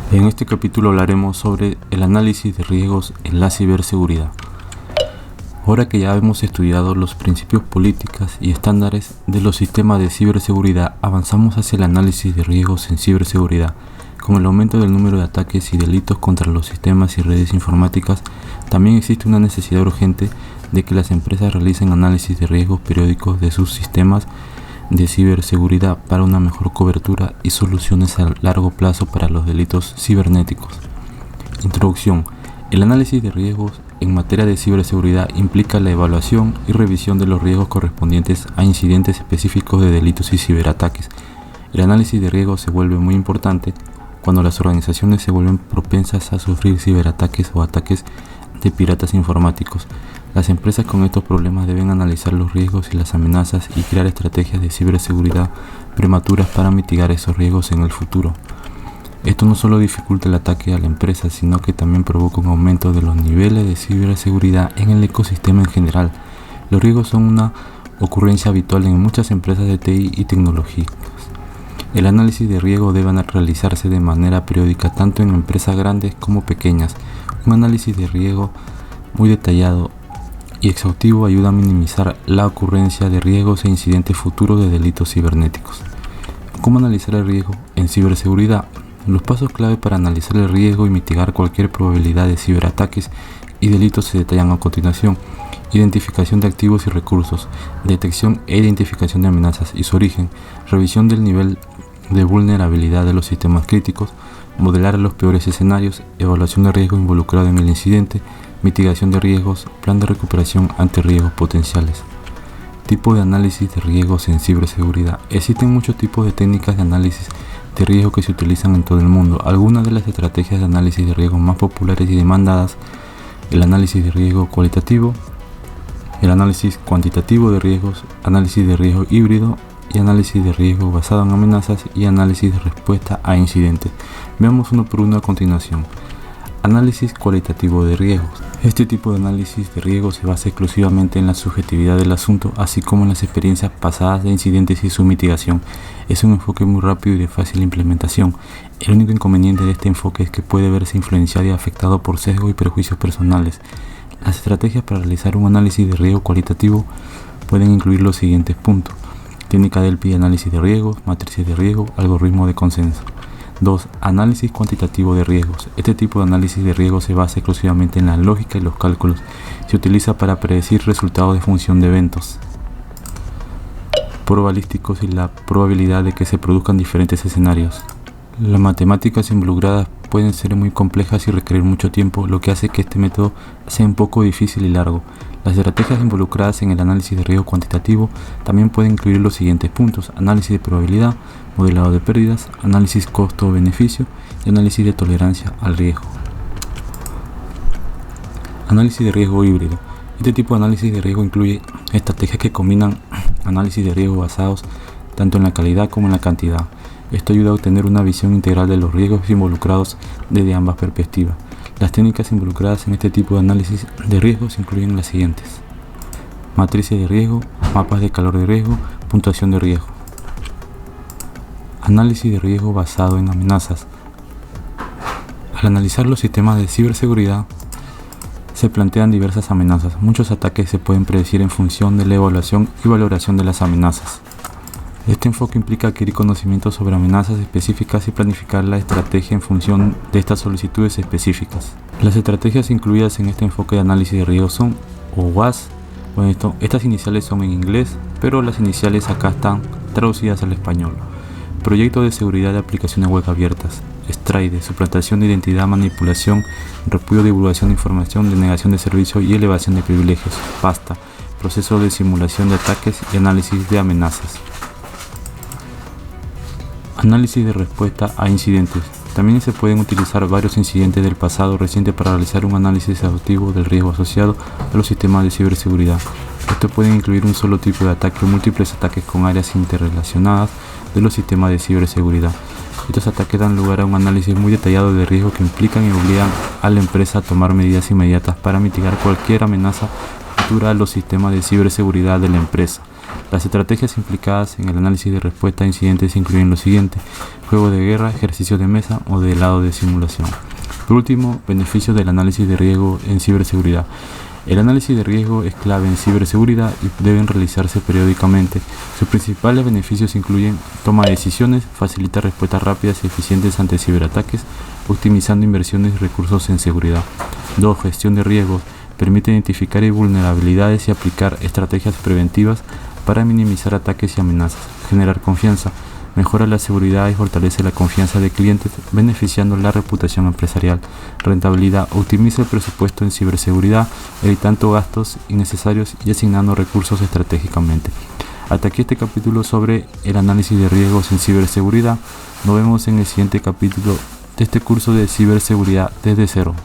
En este capítulo hablaremos sobre el análisis de riesgos en la ciberseguridad. Ahora que ya hemos estudiado los principios, políticas y estándares de los sistemas de ciberseguridad, avanzamos hacia el análisis de riesgos en ciberseguridad. Con el aumento del número de ataques y delitos contra los sistemas y redes informáticas, también existe una necesidad urgente de que las empresas realicen análisis de riesgos periódicos de sus sistemas de ciberseguridad para una mejor cobertura y soluciones a largo plazo para los delitos cibernéticos. Introducción. El análisis de riesgos en materia de ciberseguridad implica la evaluación y revisión de los riesgos correspondientes a incidentes específicos de delitos y ciberataques. El análisis de riesgos se vuelve muy importante cuando las organizaciones se vuelven propensas a sufrir ciberataques o ataques de piratas informáticos. Las empresas con estos problemas deben analizar los riesgos y las amenazas y crear estrategias de ciberseguridad prematuras para mitigar esos riesgos en el futuro. Esto no solo dificulta el ataque a la empresa, sino que también provoca un aumento de los niveles de ciberseguridad en el ecosistema en general. Los riesgos son una ocurrencia habitual en muchas empresas de TI y tecnológicas. El análisis de riesgo debe realizarse de manera periódica tanto en empresas grandes como pequeñas. Un análisis de riesgo muy detallado y exhaustivo ayuda a minimizar la ocurrencia de riesgos e incidentes futuros de delitos cibernéticos. ¿Cómo analizar el riesgo en ciberseguridad? Los pasos clave para analizar el riesgo y mitigar cualquier probabilidad de ciberataques y delitos se detallan a continuación. Identificación de activos y recursos, detección e identificación de amenazas y su origen, revisión del nivel de vulnerabilidad de los sistemas críticos, modelar los peores escenarios, evaluación de riesgo involucrado en el incidente, mitigación de riesgos, plan de recuperación ante riesgos potenciales. Tipo de análisis de riesgos en ciberseguridad. Existen muchos tipos de técnicas de análisis de riesgo que se utilizan en todo el mundo. Algunas de las estrategias de análisis de riesgo más populares y demandadas: el análisis de riesgo cualitativo, el análisis cuantitativo de riesgos, análisis de riesgo híbrido y análisis de riesgo basado en amenazas y análisis de respuesta a incidentes. Veamos uno por uno a continuación. Análisis cualitativo de riesgos. Este tipo de análisis de riesgos se basa exclusivamente en la subjetividad del asunto, así como en las experiencias pasadas de incidentes y su mitigación. Es un enfoque muy rápido y de fácil implementación. El único inconveniente de este enfoque es que puede verse influenciado y afectado por sesgos y prejuicios personales. Las estrategias para realizar un análisis de riesgo cualitativo pueden incluir los siguientes puntos: técnica del PI, análisis de riesgos, matrices de riesgo, algoritmo de consenso. 2. Análisis cuantitativo de riesgos. Este tipo de análisis de riesgos se basa exclusivamente en la lógica y los cálculos. Se utiliza para predecir resultados de función de eventos probabilísticos y la probabilidad de que se produzcan diferentes escenarios. Las matemáticas involucradas pueden ser muy complejas y requerir mucho tiempo, lo que hace que este método sea un poco difícil y largo. Las estrategias involucradas en el análisis de riesgo cuantitativo también pueden incluir los siguientes puntos: análisis de probabilidad, modelado de pérdidas, análisis costo-beneficio y análisis de tolerancia al riesgo. Análisis de riesgo híbrido. Este tipo de análisis de riesgo incluye estrategias que combinan análisis de riesgo basados tanto en la calidad como en la cantidad. Esto ayuda a obtener una visión integral de los riesgos involucrados desde ambas perspectivas. Las técnicas involucradas en este tipo de análisis de riesgos incluyen las siguientes: matrices de riesgo, mapas de calor de riesgo, puntuación de riesgo. Análisis de riesgo basado en amenazas. Al analizar los sistemas de ciberseguridad, se plantean diversas amenazas. Muchos ataques se pueden predecir en función de la evaluación y valoración de las amenazas. Este enfoque implica adquirir conocimientos sobre amenazas específicas y planificar la estrategia en función de estas solicitudes específicas. Las estrategias incluidas en este enfoque de análisis de riesgo son WAS. Estas iniciales son en inglés, pero las iniciales acá están traducidas al español. Proyecto de seguridad de aplicaciones web abiertas. STRAID, suplantación de identidad, manipulación, repudio, divulgación de información, denegación de servicio y elevación de privilegios. PASTA, proceso de simulación de ataques y análisis de amenazas. Análisis de respuesta a incidentes. También se pueden utilizar varios incidentes del pasado reciente para realizar un análisis exhaustivo del riesgo asociado a los sistemas de ciberseguridad. Esto puede incluir un solo tipo de ataque o múltiples ataques con áreas interrelacionadas de los sistemas de ciberseguridad. Estos ataques dan lugar a un análisis muy detallado de riesgo que implican y obligan a la empresa a tomar medidas inmediatas para mitigar cualquier amenaza futura a los sistemas de ciberseguridad de la empresa. Las estrategias implicadas en el análisis de respuesta a incidentes incluyen lo siguiente: juego de guerra, ejercicios de mesa o de lado de simulación. Por último, beneficios del análisis de riesgo en ciberseguridad. El análisis de riesgo es clave en ciberseguridad y deben realizarse periódicamente. Sus principales beneficios incluyen toma de decisiones, facilita respuestas rápidas y eficientes ante ciberataques, optimizando inversiones y recursos en seguridad. 2. Gestión de riesgos. Permite identificar vulnerabilidades y aplicar estrategias preventivas para minimizar ataques y amenazas. Generar confianza. Mejora la seguridad y fortalece la confianza de clientes, beneficiando la reputación empresarial. Rentabilidad. Optimiza el presupuesto en ciberseguridad, evitando gastos innecesarios y asignando recursos estratégicamente. Hasta aquí este capítulo sobre el análisis de riesgos en ciberseguridad. Nos vemos en el siguiente capítulo de este curso de ciberseguridad desde cero.